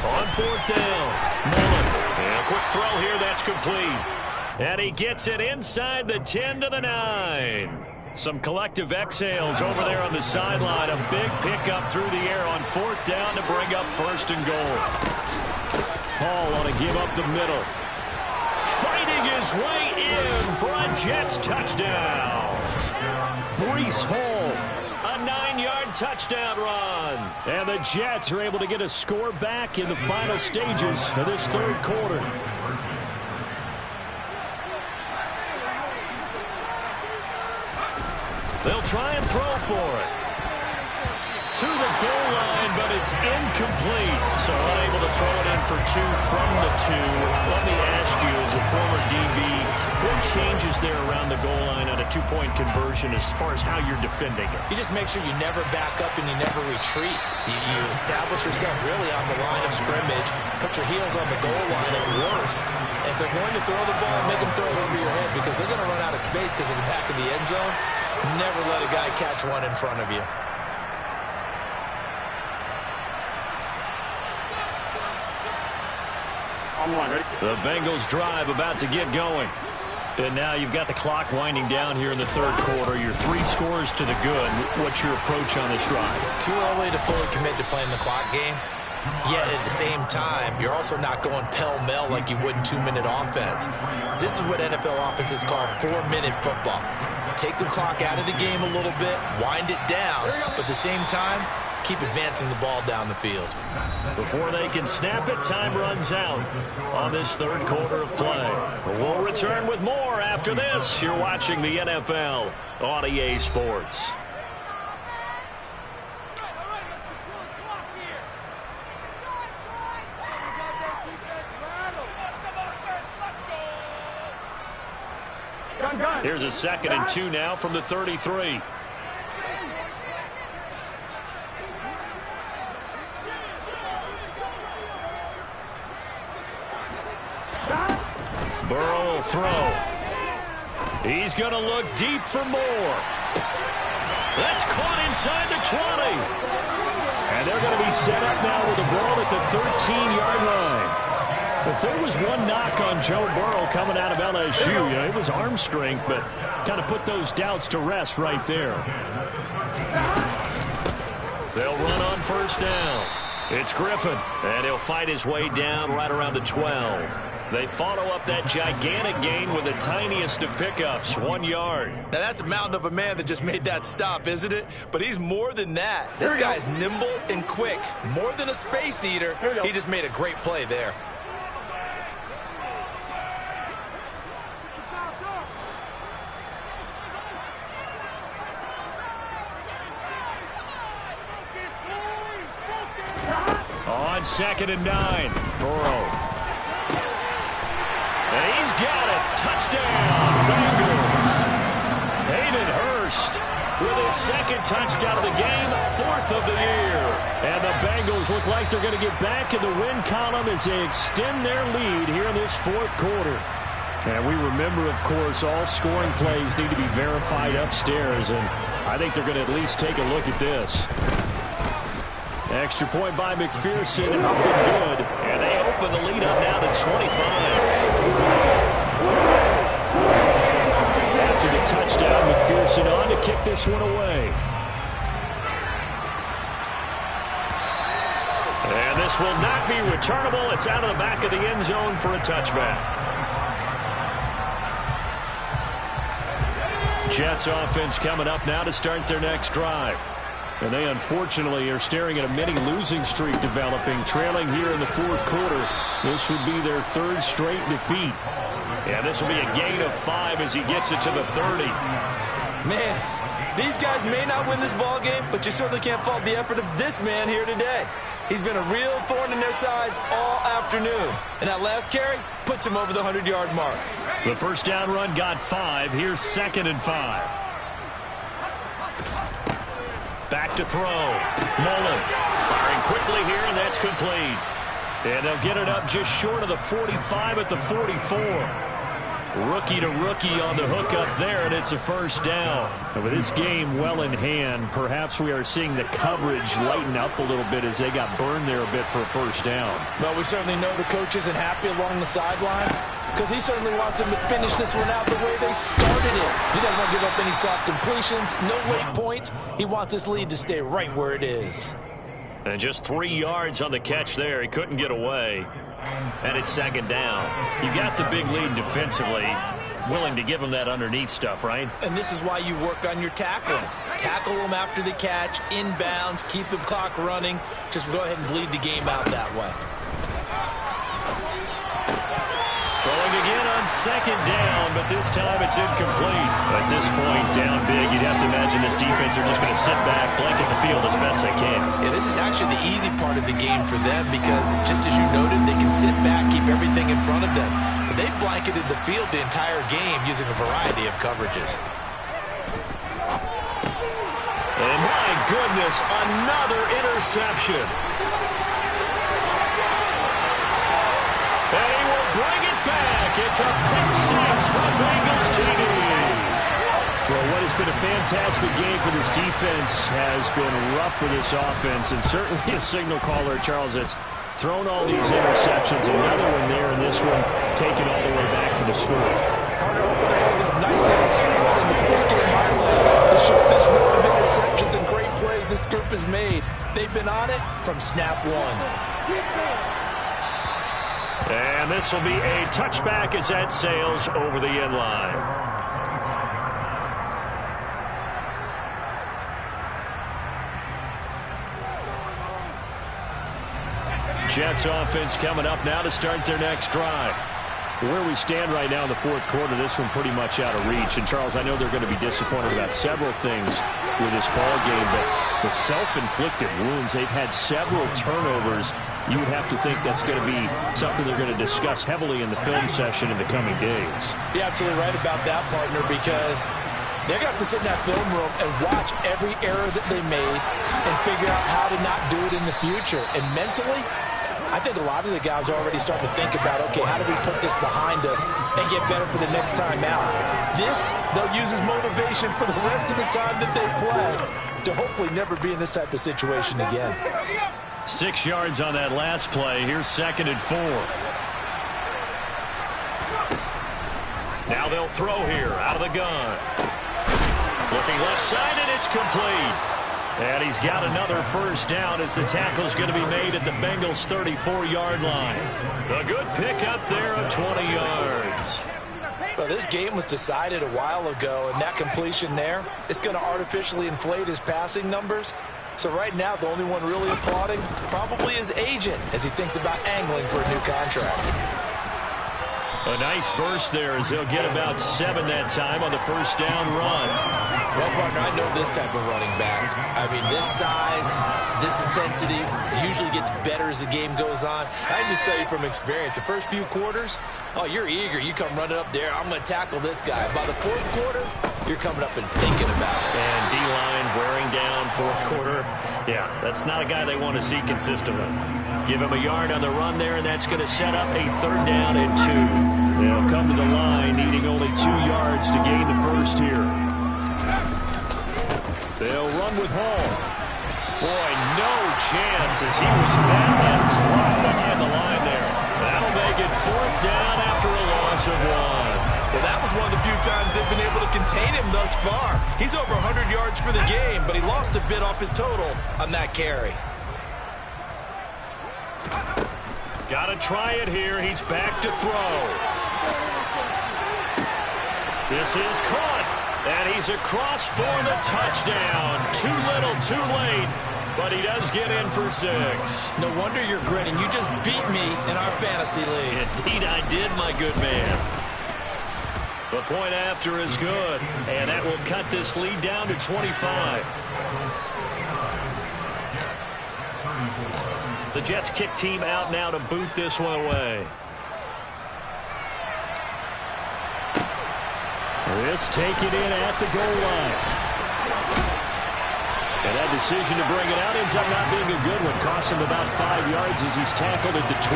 [SPEAKER 8] On 4th down, Mullen. And a quick throw here, that's complete. And he gets it inside the 10 to the 9. Some collective exhales over there on the sideline. A big pickup through the air on 4th down to bring up 1st and goal. Hall want to give up the middle. Fighting his way in for a Jets touchdown. Breece Hall, a 9-yard touchdown run. And the Jets are able to get a score back in the final stages of this 3rd quarter. They'll try and throw for it. To the goal line, but it's incomplete. So unable to throw it in for 2 from the 2. Let me ask you, as a former DB, what changes there around the goal line on a 2-point conversion as far as how you're defending it?
[SPEAKER 9] You just make sure you never back up and you never retreat. You establish yourself really on the line of scrimmage, put your heels on the goal line at worst. And if they're going to throw the ball, make them throw it over your head because they're going to run out of space because of the back of the end zone. Never let a guy catch one in front of you.
[SPEAKER 8] The Bengals drive about to get going. And now you've got the clock winding down here in the third quarter. You're 3 scores to the good. What's your approach on this drive?
[SPEAKER 9] Too early to fully commit to playing the clock game. Yet at the same time, you're also not going pell-mell like you would in 2-minute offense. This is what NFL offenses call 4-minute football. Take the clock out of the game a little bit, wind it down, but at the same time, keep advancing the ball down the field.
[SPEAKER 8] Before they can snap it, time runs out on this third quarter of play. We'll return with more after this. You're watching the NFL on EA Sports. Here's a 2nd and 2 now from the 33. Burrow will throw. He's going to look deep for more. That's caught inside the 20. And they're going to be set up now with the ball at the 13-yard line. If there was one knock on Joe Burrow coming out of LSU, it was arm strength, but kind of put those doubts to rest right there. They'll run on first down. It's Griffin, and he'll fight his way down right around the 12. They follow up that gigantic gain with the tiniest of pickups, 1 yard.
[SPEAKER 9] Now, that's a mountain of a man that just made that stop, isn't it? But he's more than that. This guy's nimble and quick. More than a space eater. He just made a great play there.
[SPEAKER 8] On 2nd and 9, Burrow. And he's got it. Touchdown, Bengals. Hayden Hurst with his 2nd touchdown of the game, 4th of the year. And the Bengals look like they're going to get back in the win column as they extend their lead here in this 4th quarter. And we remember, of course, all scoring plays need to be verified upstairs, and I think they're going to at least take a look at this. Extra point by McPherson, up and good. And they open the lead up now to 25. After the touchdown, McPherson on to kick this one away. And this will not be returnable. It's out of the back of the end zone for a touchback. Jets offense coming up now to start their next drive. And they unfortunately are staring at a mini losing streak developing, trailing here in the 4th quarter. This would be their 3rd straight defeat. And this will be a gain of 5 as he gets it to the 30.
[SPEAKER 9] Man, these guys may not win this ball game, but you certainly can't fault the effort of this man here today. He's been a real thorn in their sides all afternoon. And that last carry puts him over the 100-yard mark.
[SPEAKER 8] The first down run got 5. Here's 2nd and 5. Back to throw. Mullen firing quickly here, and that's complete. And they'll get it up just short of the 45 at the 44. Rookie to rookie on the hook up there, and it's a first down. And with this game well in hand, perhaps we are seeing the coverage lighten up a little bit as they got burned there a bit for a first down.
[SPEAKER 9] Well, we certainly know the coach isn't happy along the sideline because he certainly wants them to finish this one out the way they started it. He doesn't want to give up any soft completions, no late points. He wants this lead to stay right where it is.
[SPEAKER 8] And just 3 yards on the catch there. He couldn't get away. And it's 2nd down. You got the big lead defensively. Willing to give them that underneath stuff, right?
[SPEAKER 9] And this is why you work on your tackling. Tackle them after the catch, inbounds, keep the clock running. Just go ahead and bleed the game out that way.
[SPEAKER 8] Throwing again on 2nd down, but this time it's incomplete. At this point, down big, you'd have to imagine this defense are just going to sit back, blanket the field as best they can.
[SPEAKER 9] Yeah, this is actually the easy part of the game for them because, just as you noted, they can sit back, keep everything in front of them. But they blanketed the field the entire game using a variety of coverages.
[SPEAKER 8] And my goodness, another interception. And he will bring it back. It's a pick six from Bengals TD. Well, what has been a fantastic game for this defense has been rough for this offense, and certainly a signal caller, Charles, that's thrown all these interceptions. Another one there, and this one taken all the way back for the score.
[SPEAKER 9] Nice little spot in the post-game highlights to show this run of interceptions and great plays this group has made. They've been on it from snap one.
[SPEAKER 8] And this will be a touchback as that sails over the end line. Jets offense coming up now to start their next drive. Where we stand right now in the fourth quarter, this one pretty much out of reach. And, Charles, I know they're going to be disappointed about several things with this ball game, but the self-inflicted wounds, they've had several turnovers. You would have to think that's going to be something they're going to discuss heavily in the film session in the coming days.
[SPEAKER 9] You're absolutely right about that, partner, because they're going to have to sit in that film room and watch every error that they made and figure out how to not do it in the future. And mentally, I think a lot of the guys are already starting to think about, okay, how do we put this behind us and get better for the next time out? This, they'll use as motivation for the rest of the time that they play to hopefully never be in this type of situation again.
[SPEAKER 8] 6 yards on that last play. Here's 2nd and 4. Now they'll throw here out of the gun. Looking left side, and it's complete. And he's got another first down as the tackle's going to be made at the Bengals' 34-yard line. A good pickup there of 20 yards.
[SPEAKER 9] Well, this game was decided a while ago, and that completion there, it's going to artificially inflate his passing numbers. So right now, the only one really applauding probably his agent as he thinks about angling for a new contract.
[SPEAKER 8] A nice burst there as he'll get about 7 that time on the first down run.
[SPEAKER 9] Well, partner, I know this type of running back. I mean, this size, this intensity usually gets better as the game goes on. I can just tell you from experience, the first few quarters, oh, you're eager. You come running up there, I'm going to tackle this guy. By the fourth quarter, you're coming up and thinking about it.
[SPEAKER 8] And D-line wearing down fourth quarter. Yeah, that's not a guy they want to see consistently. Give him a yard on the run there, and that's going to set up a 3rd down and 2. They'll come to the line, needing only 2 yards to gain the first here. They'll run with Hall. Boy, no chance as he was met and dropped behind the line there. That'll make it 4th down after a loss of 1.
[SPEAKER 9] Well, that was one of the few times they've been able to contain him thus far. He's over 100 yards for the game, but he lost a bit off his total on that carry.
[SPEAKER 8] Got to try it here. He's back to throw. This is caught, and he's across for the touchdown. Too little, too late, but he does get in for 6.
[SPEAKER 9] No wonder you're grinning. You just beat me in our fantasy league.
[SPEAKER 8] Indeed I did, my good man. The point after is good, and that will cut this lead down to 25. The Jets kick team out now to boot this one away. This taken in at the goal line. And that decision to bring it out ends up not being a good one. Cost him about 5 yards as he's tackled at the 20.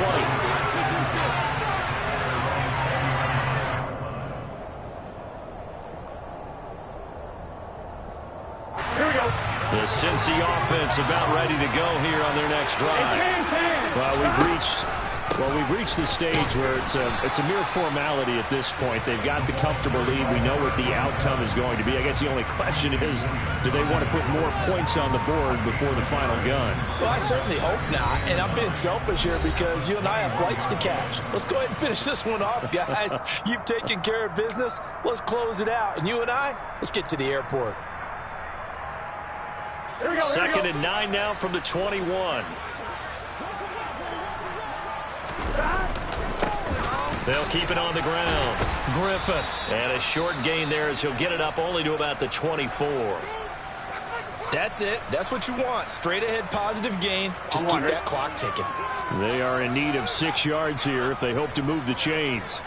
[SPEAKER 8] The Cincy offense about ready to go here on their next drive. Well, we've reached the stage where it's a mere formality at this point. They've got the comfortable lead. We know what the outcome is going to be. I guess the only question is, do they want to put more points on the board before the final gun?
[SPEAKER 9] Well, I certainly hope not. And I'm being selfish here because you and I have flights to catch. Let's go ahead and finish this one off, guys. You've taken care of business. Let's close it out. And you and I, let's get to the airport.
[SPEAKER 8] 2nd and 9 now from the 21. They'll keep it on the ground. Griffin. And a short gain there as he'll get it up only to about the 24.
[SPEAKER 9] That's it. That's what you want. Straight ahead positive gain. Just keep that clock ticking.
[SPEAKER 8] They are in need of 6 yards here if they hope to move the chains.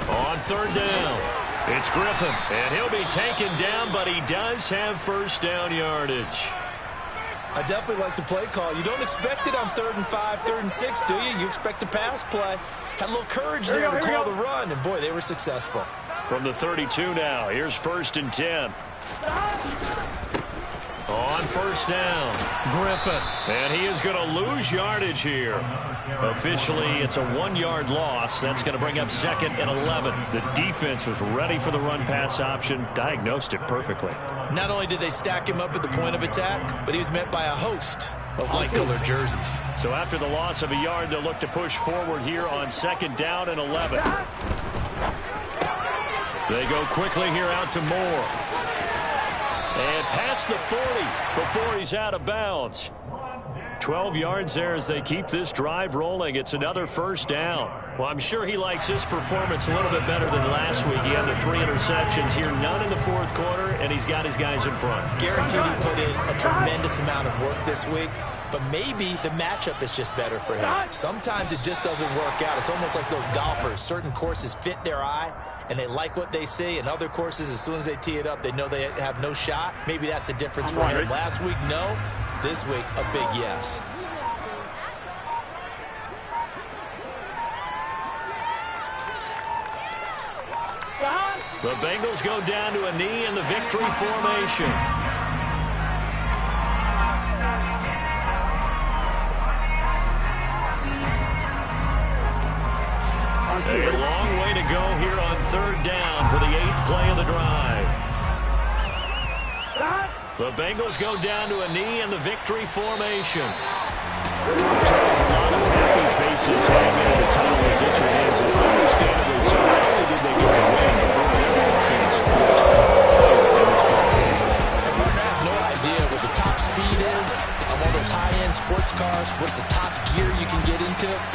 [SPEAKER 8] On 3rd down, it's Griffin, and he'll be taken down, but he does have first down yardage.
[SPEAKER 9] I definitely like the play call. You don't expect it on 3rd and 5, 3rd and 6, do you? You expect a pass play. Had a little courage there to call the run, and boy, they were successful.
[SPEAKER 8] From the 32 now, here's 1st and 10. On 1st down, Griffin. And he is going to lose yardage here. Officially, it's a 1-yard loss. That's going to bring up 2nd and 11. The defense was ready for the run-pass option, diagnosed it perfectly.
[SPEAKER 9] Not only did they stack him up at the point of attack, but he was met by a host of light-colored jerseys.
[SPEAKER 8] So after the loss of a yard, they'll look to push forward here on 2nd down and 11. They go quickly here out to Moore. And past the 40 before he's out of bounds. 12 yards there as they keep this drive rolling. It's another 1st down. Well, I'm sure he likes his performance a little bit better than last week. He had the 3 interceptions here, none in the 4th quarter, and he's got his guys in front.
[SPEAKER 9] Guaranteed he put in a tremendous amount of work this week, but maybe the matchup is just better for him. Sometimes it just doesn't work out. It's almost like those golfers. Certain courses fit their eye, and they like what they see. And other courses, as soon as they tee it up, they know they have no shot. Maybe that's the difference for him. Last week, no. This week, a big yes.
[SPEAKER 8] The Bengals go down to a knee in the victory formation. A long way to go here on 3rd down for the 8th play of the drive. The Bengals go down to a knee in the victory formation. A lot of happy faces heading into the tunnel